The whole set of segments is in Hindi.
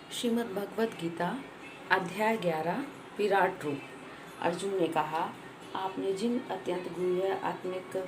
श्रीमद् भगवत गीता अध्याय 11 विराट रूप। अर्जुन ने कहा, आपने जिन अत्यंत गूढ़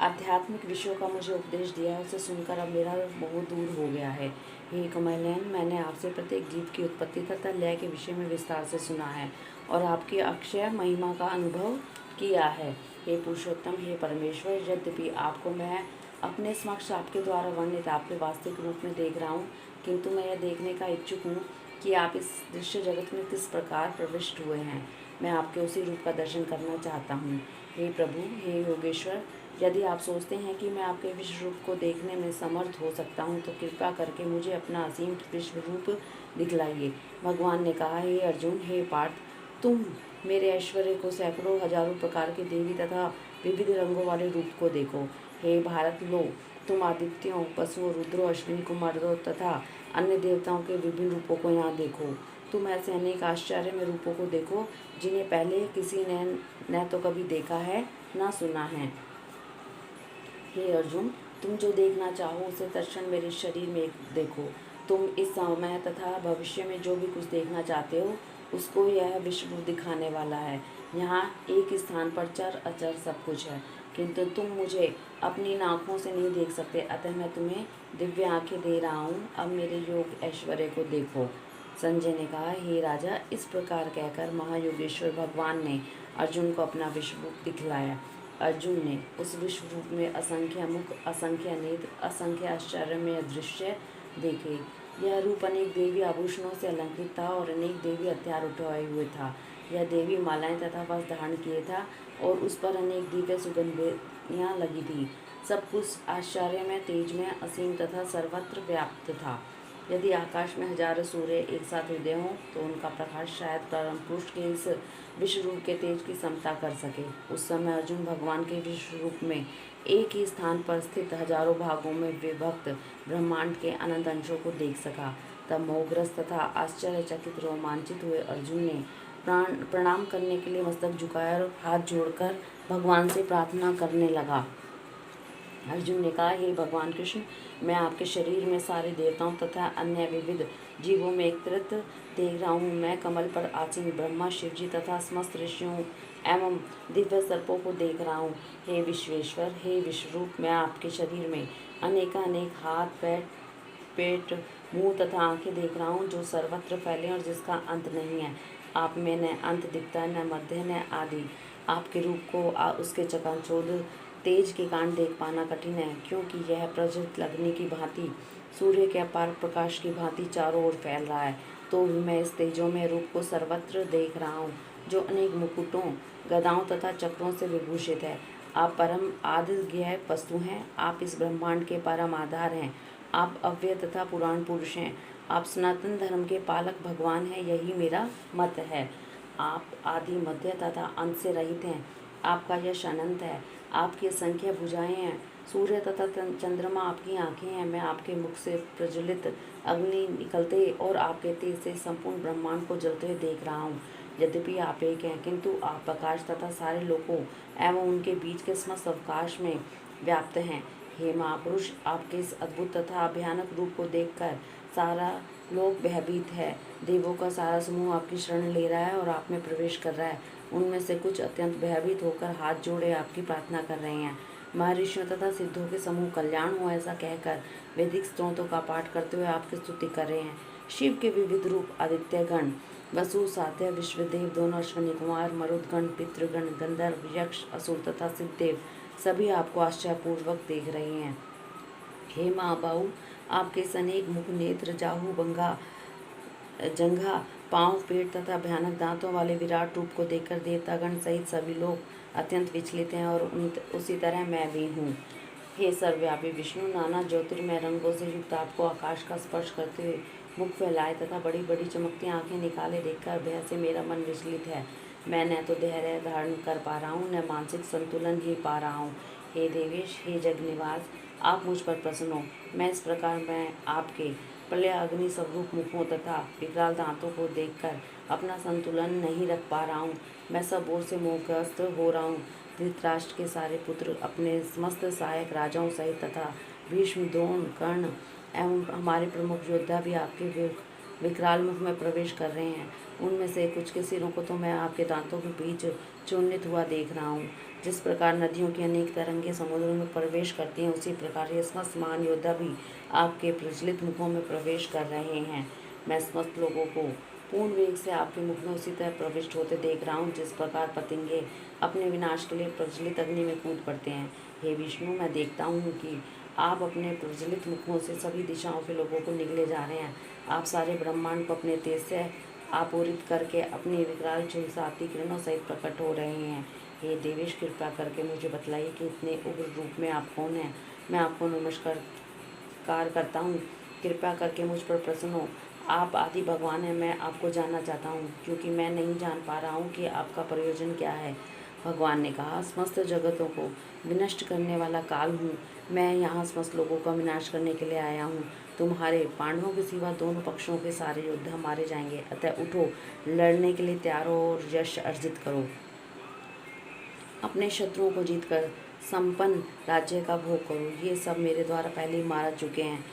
आध्यात्मिक विषयों का मुझे उपदेश दिया है उसे सुनकर अब मेरा मोह दूर हो गया है। हे कमलनयन, मैंने आपसे प्रत्येक जीव की उत्पत्ति तथा लय के विषय में विस्तार से सुना है और आपकी अक्षय महिमा का अनुभव किया है। हे पुरुषोत्तम, हे परमेश्वर, यद्यपि आपको मैं अपने समक्ष आपके द्वारा वर्णित आपके वास्तविक रूप में देख रहा हूँ, किंतु मैं यह देखने का इच्छुक हूँ कि आप इस दृश्य जगत में किस प्रकार प्रविष्ट हुए हैं। मैं आपके उसी रूप का दर्शन करना चाहता हूँ। हे प्रभु, हे योगेश्वर, यदि आप सोचते हैं कि मैं आपके विश्व रूप को देखने में समर्थ हो सकता हूँ तो कृपा करके मुझे अपना असीम विश्व रूप दिखलाइए। भगवान ने कहा, हे अर्जुन, हे पार्थ, तुम मेरे ऐश्वर्य को सैकड़ों हजारों प्रकार के देवी तथा विविध रंगों वाले रूप को देखो। हे भारत, लो, तुम आदित्यों, पशुओं, रुद्रों, अश्विनी कुमारों तथा अन्य देवताओं के विभिन्न रूपों को यहाँ देखो। तुम ऐसे अनेक आश्चर्य में रूपों को देखो जिन्हें पहले किसी ने न तो कभी देखा है न सुना है। हे अर्जुन, तुम जो देखना चाहो उसे तत्क्षण मेरे शरीर में देखो। तुम इस समय तथा भविष्य में जो भी कुछ देखना चाहते हो उसको यह विश्व दिखाने वाला है। यहाँ एक स्थान पर चर अचर सब कुछ है, किंतु तुम मुझे अपनी आँखों से नहीं देख सकते, अतः मैं तुम्हें दिव्य आंखें दे रहा हूँ। अब मेरे योग ऐश्वर्य को देखो। संजय ने कहा, हे राजा, इस प्रकार कहकर महायोगेश्वर भगवान ने अर्जुन को अपना विश्व रूप दिखलाया। अर्जुन ने उस विश्व रूप में असंख्य मुख, असंख्य नेत्र, असंख्य आश्चर्यमय दृश्य देखे। यह रूप अनेक देवी आभूषणों से अलंकृत था और अनेक देवी हथियार उठाए हुए था। यह देवी मालाएं तथा वस्त्र धारण किए था और उस पर अनेक दिव्य सुगंधियाँ लगी थी। सब कुछ आश्चर्य में, तेज में, असीम तथा सर्वत्र व्याप्त था। यदि आकाश में हजारों सूर्य एक साथ उदय हों तो उनका प्रकाश शायद परम पुरुष के इस विश्व रूप के तेज की समता कर सके। उस समय अर्जुन भगवान के विश्व रूप में एक ही स्थान पर स्थित हजारों भागों में विभक्त ब्रह्मांड के अनंत अंशों को देख सका। तब मोहग्रस्त तथा आश्चर्यचकित रोमांचित हुए अर्जुन ने प्रणाम करने के लिए मस्तक झुकाया और हाथ जोड़कर भगवान से प्रार्थना करने लगा। अर्जुन ने कहा, हे भगवान कृष्ण, मैं आपके शरीर में सारे देवताओं तथा अन्य विविध जीवों में एकत्रित देख रहा हूँ। मैं कमल पर आसीन ब्रह्मा, शिवजी तथा समस्त ऋषियों एवं दिव्य सर्पों को देख रहा हूँ। हे विश्वेश्वर, हे विश्वरूप, मैं आपके शरीर में अनेक हाथ, पैर, पेट, मुंह तथा आंखें देख रहा हूँ जो सर्वत्र फैले और जिसका अंत नहीं है। आप में न अंत दिखता है, न मध्य, न आदि। आपके रूप को उसके चकाचौंध तेज के कारण देख पाना कठिन है, क्योंकि यह प्रज्वलित अग्नि की भांति, सूर्य के अपार प्रकाश की भांति चारों ओर फैल रहा है। तो भी मैं इस तेजोमय रूप को सर्वत्र देख रहा हूँ, जो अनेक मुकुटों, गदाओं तथा चक्रों से विभूषित है। आप परम आदिज्ञेय वस्तु हैं। आप इस ब्रह्मांड के परम आधार हैं। आप अव्यय तथा पुराण पुरुष हैं। आप सनातन धर्म के पालक भगवान हैं, यही मेरा मत है। आप आदि, मध्य तथा अंत से रहित हैं। आपका यश अनंत है। आपकी असंख्य भुजाएं हैं। सूर्य तथा चंद्रमा आपकी आंखें हैं। मैं आपके मुख से प्रज्वलित अग्नि निकलते और आपके तेज से संपूर्ण ब्रह्मांड को जलते हुए देख रहा हूँ। यद्यपि आप एक हैं, किंतु आप प्रकाश तथा सारे लोकों एवं उनके बीच के समस्त अवकाश में व्याप्त हैं। हे महापुरुष, आपके इस अद्भुत तथा भयानक रूप को देखकर सारा लोक भयभीत है। देवों का सारा समूह आपकी शरण ले रहा है और आप में प्रवेश कर रहा है। उनमें से कुछ अत्यंत भयभीत होकर हाथ जोड़े आपकी प्रार्थना कर रहे हैं। महर्षियों तथा सिद्धों के समूह कल्याण हो ऐसा कहकर वैदिक स्तोत्रों का पाठ करते हुए आपकी स्तुति कर रहे हैं। शिव के विविध रूप आदित्यगण, वसु, साध्य, विश्वदेव, दोनों अश्विनी कुमार, मरुदगण, पितृगण, गंधर्व, यक्ष, असुर तथा सिद्धदेव सभी आपको आश्चर्यपूर्वक देख रहे हैं। हे महाबाहु, आपके इस अनेक मुख, नेत्र, जाहू, बंगा, जंघा, पांव, पेट तथा भयानक दांतों वाले विराट रूप को देखकर देवतागण सहित सभी लोग अत्यंत विचलित हैं और उसी तरह मैं भी हूँ। हे सर्वव्यापी विष्णु, नाना ज्योतिर्मय रंगों से युक्त आपको आकाश का स्पर्श करते हुए मुख फैलाए तथा बड़ी बड़ी चमकती आंखें निकाले देखकर भय से मेरा मन विचलित है। मैं न तो धैर्य धारण कर पा रहा हूँ, न मानसिक संतुलन ही पा रहा हूँ। हे देवेश, हे जगनिवास, आप मुझ पर प्रसन्न हो। मैं इस प्रकार मैं आपके प्रलय अग्नि स्वरूप मुखों तथा विकराल दांतों को देखकर अपना संतुलन नहीं रख पा रहा हूँ। मैं सब ओर से मोहग्रस्त हो रहा हूँ। धृतराष्ट्र के सारे पुत्र, अपने समस्त सहायक राजाओं सहित तथा भीष्म, द्रोण, कर्ण एवं हमारे प्रमुख योद्धा भी आपके विकराल मुख में प्रवेश कर रहे हैं। उनमें से कुछ के सिरों को तो मैं आपके दांतों के बीच चूर्णित हुआ देख रहा हूँ। जिस प्रकार नदियों की अनेक तरंगें समुद्रों में प्रवेश करती हैं, उसी प्रकार ये समस्त महान योद्धा भी आपके प्रज्वलित मुखों में प्रवेश कर रहे हैं। मैं समस्त लोगों को पूर्ण वेग से आपके मुख में उसी तरह प्रविष्ट होते देख रहा हूँ जिस प्रकार पतंगे अपने विनाश के लिए प्रज्वलित अग्नि में कूद पड़ते हैं। हे विष्णु, मैं देखता हूँ कि आप अपने प्रज्वलित मुखों से सभी दिशाओं के लोगों को निगले जा रहे हैं। आप सारे ब्रह्मांड को अपने तेज से आपूरित करके अपनी विकराल झुलसाती किरणों सहित प्रकट हो रहे हैं। हे देवेश, कृपा करके मुझे बतलाइए कि इतने उग्र रूप में आप कौन हैं। मैं आपको नमस्कार करता हूँ। कृपा करके मुझ पर प्रसन्न हो। आप आदि भगवान हैं। मैं आपको जानना चाहता हूँ, क्योंकि मैं नहीं जान पा रहा हूँ कि आपका प्रयोजन क्या है। भगवान ने कहा, समस्त जगतों को विनष्ट करने वाला काल हूँ। मैं यहाँ समस्त लोगों का विनाश करने के लिए आया हूँ। तुम्हारे पांडवों के सिवा दोनों पक्षों के सारे योद्धा मारे जाएंगे। अतः उठो, लड़ने के लिए तैयार हो और यश अर्जित करो। अपने शत्रुओं को जीतकर संपन्न राज्य का भोग करो। ये सब मेरे द्वारा पहले ही मारा चुके हैं।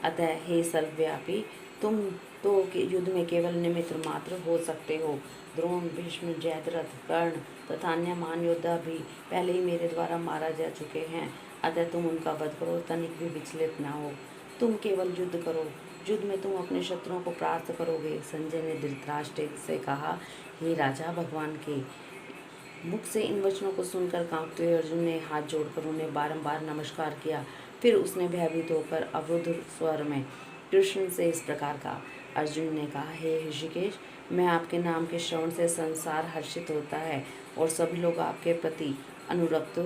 अतः हे सर्वव्यापी, तुम तो युद्ध में केवल निमित्त मात्र हो सकते हो। द्रोण, भीष्म, जयद्रथ, कर्ण तथा अन्य महान योद्धा भी पहले ही मेरे द्वारा मारा जा चुके हैं। अतः तुम उनका वध करो, तनिक भी विचलित न हो। तुम केवल युद्ध करो। युद्ध में तुम अपने शत्रुओं को परास्त करोगे। संजय ने धृतराष्ट्र से कहा, हे राजा, भगवान के मुख से इन वचनों को सुनकर कांपते हुए अर्जुन ने हाथ जोड़कर उन्हें बारंबार नमस्कार किया। फिर उसने भयभीत होकर अवरुद्ध स्वर में कृष्ण से इस प्रकार कहा। अर्जुन ने कहा, हे ऋषिकेश, मैं आपके नाम के श्रवण से संसार हर्षित होता है और सभी लोग आपके प्रति अनुरक्त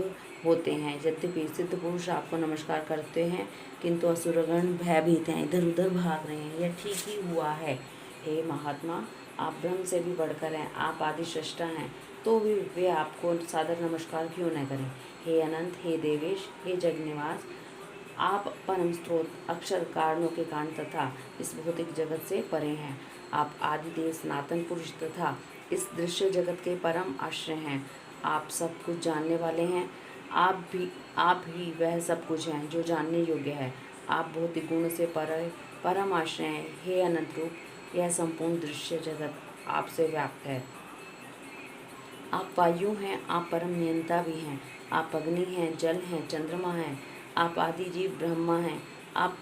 होते हैं। यद्यपि सिद्ध पुरुष आपको नमस्कार करते हैं, किंतु असुरगण भयभीत हैं, इधर उधर भाग रहे हैं। यह ठीक ही हुआ है। हे महात्मा, आप ब्रह्म से भी बढ़कर हैं। आप आदि सृष्टा हैं, तो भी वे आपको सादर नमस्कार क्यों न करें। हे अनंत, हे देवेश, हे जगन्निवास, आप परम स्रोत, अक्षर, कारणों के कारण तथा इस भौतिक जगत से परे हैं। आप आदिदेव, सनातन पुरुष तथा इस दृश्य जगत के परम आश्रय हैं। आप सब कुछ जानने वाले हैं। आप ही वह सब कुछ हैं जो जानने योग्य है। आप भौतिक गुण से परे परम आश्रय हैं। हे अनंत रूप, यह संपूर्ण दृश्य जगत आपसे व्याप्त है। आप वायु हैं, आप परम नियंता भी हैं। आप अग्नि हैं, जल हैं, चंद्रमा हैं। आप आदि जीव ब्रह्मा हैं। आप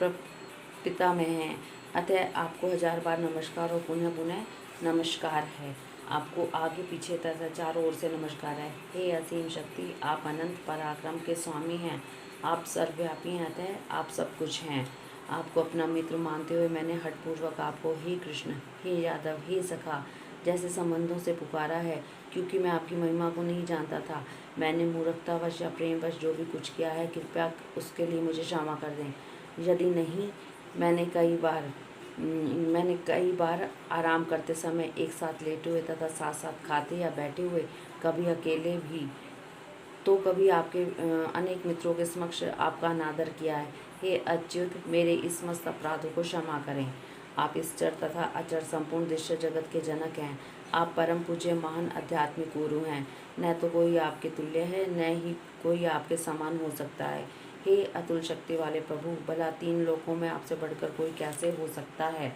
पितामह हैं। अतः आपको 1000 बार नमस्कार और पुनः पुनः नमस्कार है। आपको आगे पीछे तथा चारों ओर से नमस्कार है। हे असीम शक्ति, आप अनंत पराक्रम के स्वामी हैं। आप सर्वव्यापी हैं, अतः आप सब कुछ हैं। आपको अपना मित्र मानते हुए मैंने हठपूर्वक आपको हे कृष्ण, हे यादव, हे सखा जैसे संबंधों से पुकारा है, क्योंकि मैं आपकी महिमा को नहीं जानता था। मैंने मूर्खतावश या प्रेमवश जो भी कुछ किया है, कृपया उसके लिए मुझे क्षमा कर दें। यदि नहीं, मैंने कई बार आराम करते समय एक साथ लेटे हुए तथा साथ साथ खाते या बैठे हुए, कभी अकेले भी, तो कभी आपके अनेक मित्रों के समक्ष आपका अनादर किया है। हे अच्युत, मेरे इस समस्त अपराधों को क्षमा करें। आप इस चर तथा अचर संपूर्ण दृश्य जगत के जनक हैं। आप परम पूज्य महान आध्यात्मिक गुरु हैं। न तो कोई आपके तुल्य है, न ही कोई आपके समान हो सकता है। हे अतुल शक्ति वाले प्रभु, भला 3 लोकों में आपसे बढ़कर कोई कैसे हो सकता है।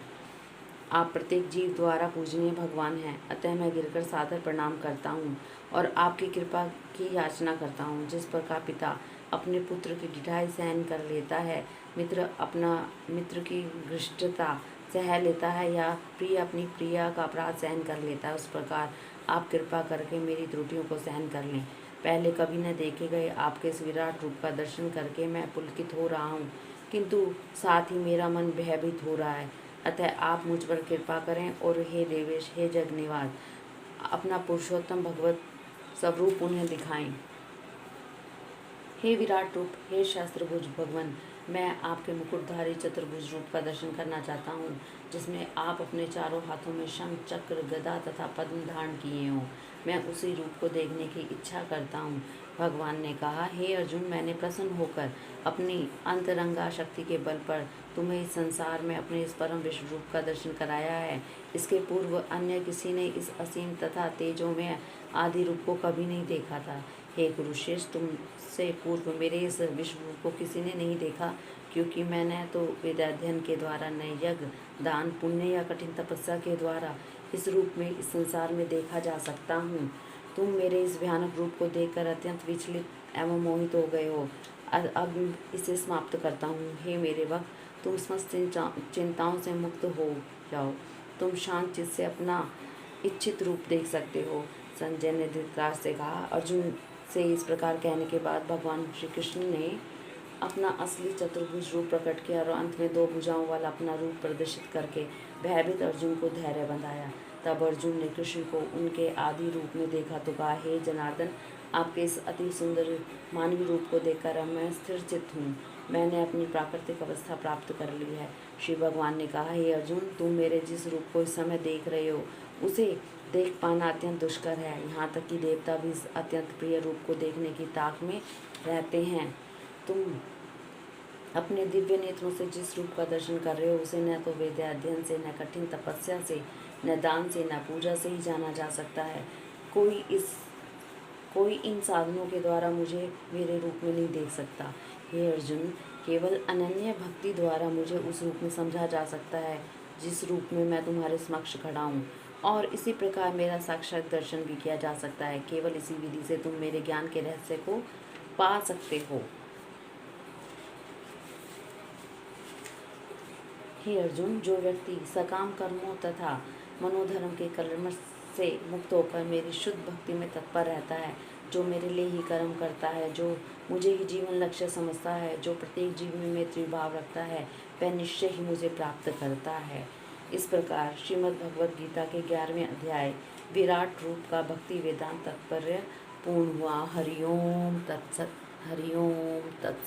आप प्रत्येक जीव द्वारा पूजनीय भगवान हैं। अतः मैं गिरकर सादर प्रणाम करता हूँ और आपकी कृपा की याचना करता हूँ। जिस प्रकार पिता अपने पुत्र की ढिठाई सहन कर लेता है, मित्र की घृष्टता सह लेता है, या प्रिय अपनी प्रिया का अपराध सहन कर लेता है, उस प्रकार आप कृपा करके मेरी त्रुटियों को सहन कर लें। पहले कभी न देखे गए आपके इस विराट रूप का दर्शन करके मैं पुलकित हो रहा हूँ, किंतु साथ ही मेरा मन भयभीत हो रहा है। अतः आप मुझ पर कृपा करें और हे देवेश, हे जगन्निवास, अपना पुरुषोत्तम भगवत स्वरूप उन्हें दिखाएं। हे विराट रूप, हे शस्त्रभुज भगवान, मैं आपके मुकुटधारी चतुर्भुज रूप का दर्शन करना चाहता हूँ, जिसमें आप अपने चारों हाथों में शंख, चक्र, गदा तथा पद्म धारण किए हों। मैं उसी रूप को देखने की इच्छा करता हूँ। भगवान ने कहा, हे अर्जुन, मैंने प्रसन्न होकर अपनी अंतरंगा शक्ति के बल पर तुम्हें इस संसार में अपने इस परम विश्व रूप का दर्शन कराया है। इसके पूर्व अन्य किसी ने इस असीम तथा तेजोमय आदि रूप को कभी नहीं देखा था। हे कुरुश्रेष्ठ, तुमसे पूर्व मेरे इस विश्व रूप को किसी ने नहीं देखा। क्योंकि मैंने तो वेदाध्ययन के द्वारा न यज्ञ, दान, पुण्य या कठिन तपस्या के द्वारा इस रूप में इस संसार में देखा जा सकता हूँ। तुम मेरे इस भयानक रूप को देखकर अत्यंत विचलित एवं मोहित हो गए हो। अब इसे समाप्त करता हूँ। हे मेरे भक्त, तुम समस्त चिंताओं से मुक्त हो जाओ। तुम शांत चित्त से अपना इच्छित रूप देख सकते हो। संजय ने धृतराष्ट्र से कहा। अर्जुन से इस प्रकार कहने के बाद भगवान श्री कृष्ण ने अपना असली चतुर्भुज रूप प्रकट किया और अंत में 2 भुजाओं वाला अपना रूप प्रदर्शित करके भयभीत अर्जुन को धैर्य बंधाया। तब अर्जुन ने कृष्ण को उनके आदि रूप में देखा तो कहा, हे जनार्दन, आपके इस अति सुंदर मानवीय रूप को देखकर अब मैं स्थिर चित्त हूँ। मैंने अपनी प्राकृतिक अवस्था प्राप्त कर ली है। श्री भगवान ने कहा, हे अर्जुन, तुम मेरे जिस रूप को इस समय देख रहे हो उसे देख पाना अत्यंत दुष्कर है। यहाँ तक कि देवता भी इस अत्यंत प्रिय रूप को देखने की ताक में रहते हैं। तुम अपने दिव्य नेत्रों से जिस रूप का दर्शन कर रहे हो उसे न तो वेद अध्ययन से, न कठिन तपस्या से, न दान से, न पूजा से ही जाना जा सकता है। कोई इन साधनों के द्वारा मुझे मेरे रूप में नहीं देख सकता। हे अर्जुन, केवल अनन्य भक्ति द्वारा मुझे उस रूप में समझा जा सकता है जिस रूप में मैं तुम्हारे समक्ष खड़ा हूँ, और इसी प्रकार मेरा साक्षात दर्शन भी किया जा सकता है। केवल इसी विधि से तुम मेरे ज्ञान के रहस्य को पा सकते हो। हे अर्जुन, जो व्यक्ति सकाम कर्मों तथा मनोधर्म के कर्म से मुक्त होकर मेरी शुद्ध भक्ति में तत्पर रहता है, जो मेरे लिए ही कर्म करता है, जो मुझे ही जीवन लक्ष्य समझता है, जो प्रत्येक जीव में मैत्री भाव रखता है, वह निश्चय ही मुझे प्राप्त करता है। इस प्रकार श्रीमद् भगवद गीता के 11वें अध्याय विराट रूप का भक्ति वेदांत तात्पर्य पूर्ण हुआ। हरिओम तत्सत। हरिओम तत्सत।